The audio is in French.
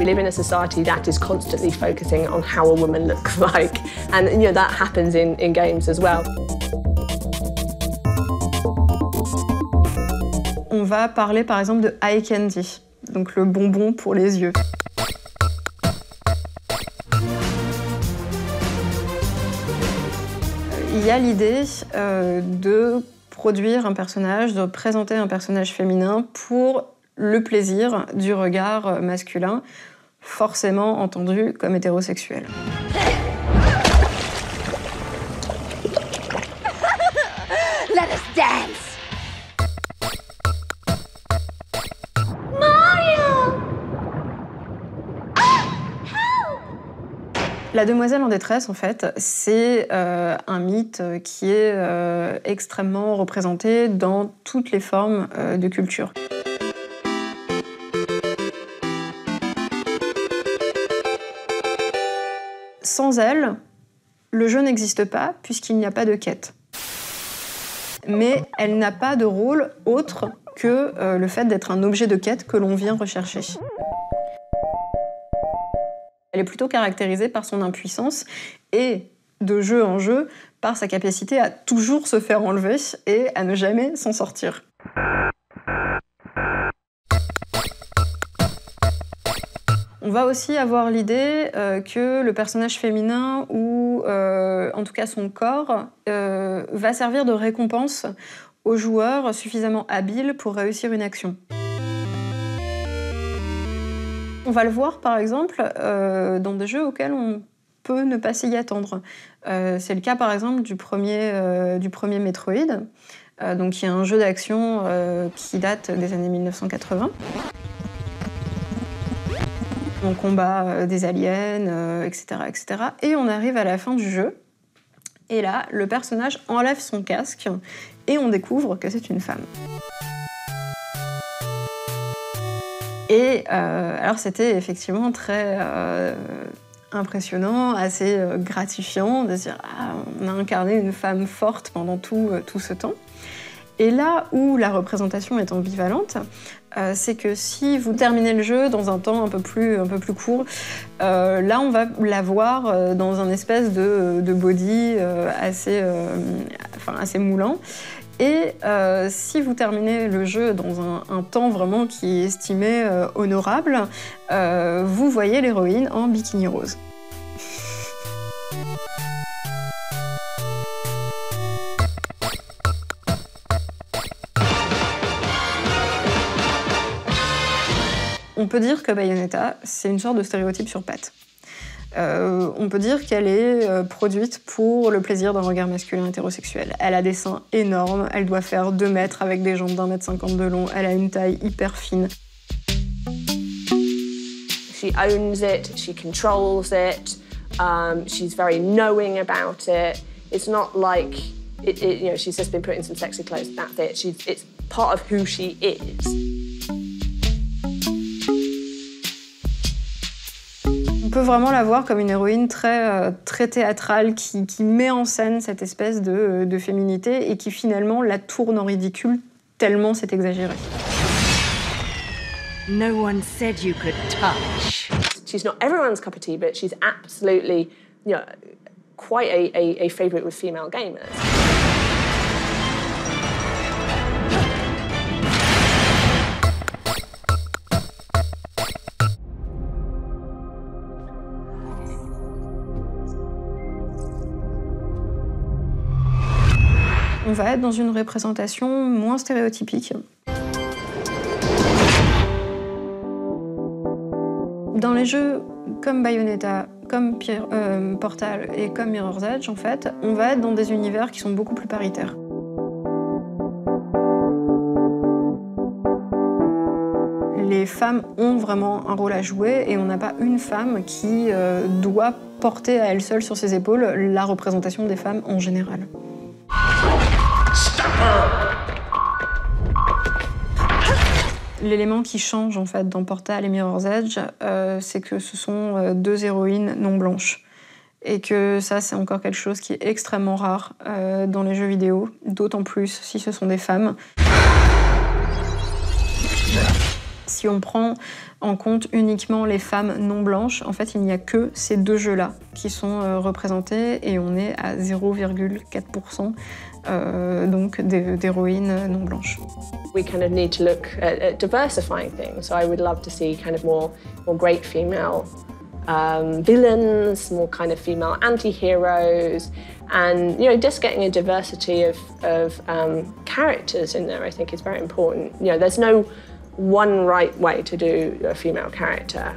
We live in a society that is constantly focusing on how a woman looks like, and you know that happens in games as well. On va parler par exemple de eye candy, donc le bonbon pour les yeux. Il y a l'idée de produire un personnage, de présenter un personnage féminin pour le plaisir du regard masculin, forcément entendu comme hétérosexuel. Let us dance! La demoiselle en détresse, en fait, c'est un mythe qui est extrêmement représenté dans toutes les formes de culture. Sans elle, le jeu n'existe pas puisqu'il n'y a pas de quête. Mais elle n'a pas de rôle autre que le fait d'être un objet de quête que l'on vient rechercher. Elle est plutôt caractérisée par son impuissance et, de jeu en jeu, par sa capacité à toujours se faire enlever et à ne jamais s'en sortir. On va aussi avoir l'idée que le personnage féminin, ou en tout cas son corps, va servir de récompense aux joueurs suffisamment habiles pour réussir une action. On va le voir, par exemple, dans des jeux auxquels on peut ne pas s'y attendre. C'est le cas, par exemple, du premier Metroid, donc qui est un jeu d'action qui date des années 1980. On combat des aliens, etc., etc. Et on arrive à la fin du jeu, et là, le personnage enlève son casque, et on découvre que c'est une femme. Et alors c'était effectivement très impressionnant, assez gratifiant de se dire « Ah, on a incarné une femme forte pendant tout ce temps ». Et là où la représentation est ambivalente, c'est que si vous terminez le jeu dans un temps un peu plus court, là on va la voir dans un espèce de body assez moulant. Et si vous terminez le jeu dans un temps vraiment qui est estimé honorable, vous voyez l'héroïne en bikini rose. On peut dire que Bayonetta, c'est une sorte de stéréotype sur pattes. On peut dire qu'elle est produite pour le plaisir d'un regard masculin hétérosexuel. Elle a des seins énormes, elle doit faire 2 mètres avec des jambes d'1,50 m de long, elle a une taille hyper fine. She owns it, she controls it, she's very knowing about it. It's not like, you know, she's just been put in some sexy clothes, that's it. It's part of who she is. On peut vraiment la voir comme une héroïne très théâtrale qui met en scène cette espèce de féminité et qui finalement la tourne en ridicule tellement c'est exagéré. No one said you could touch. She's not everyone's cup of tea, but she's absolutely, you know, quite a favourite with female gamers. On va être dans une représentation moins stéréotypique. Dans les jeux comme Bayonetta, comme Portal et comme Mirror's Edge, en fait, on va être dans des univers qui sont beaucoup plus paritaires. Les femmes ont vraiment un rôle à jouer et on n'a pas une femme qui doit porter à elle seule sur ses épaules la représentation des femmes en général. L'élément qui change en fait dans Portal et Mirror's Edge, c'est que ce sont 2 héroïnes non blanches. Et que ça, c'est encore quelque chose qui est extrêmement rare dans les jeux vidéo, d'autant plus si ce sont des femmes. Si on prend en compte uniquement les femmes non blanches, en fait, il n'y a que ces deux jeux-là qui sont représentés et on est à 0,4% donc d'héroïnes non blanches. We kind of need to look at diversifying things. So I would love to see kind of more great female villains, more kind of female anti-heroes, and just getting a diversity of characters in there, I think, is very important. There's no one right way to do a female character.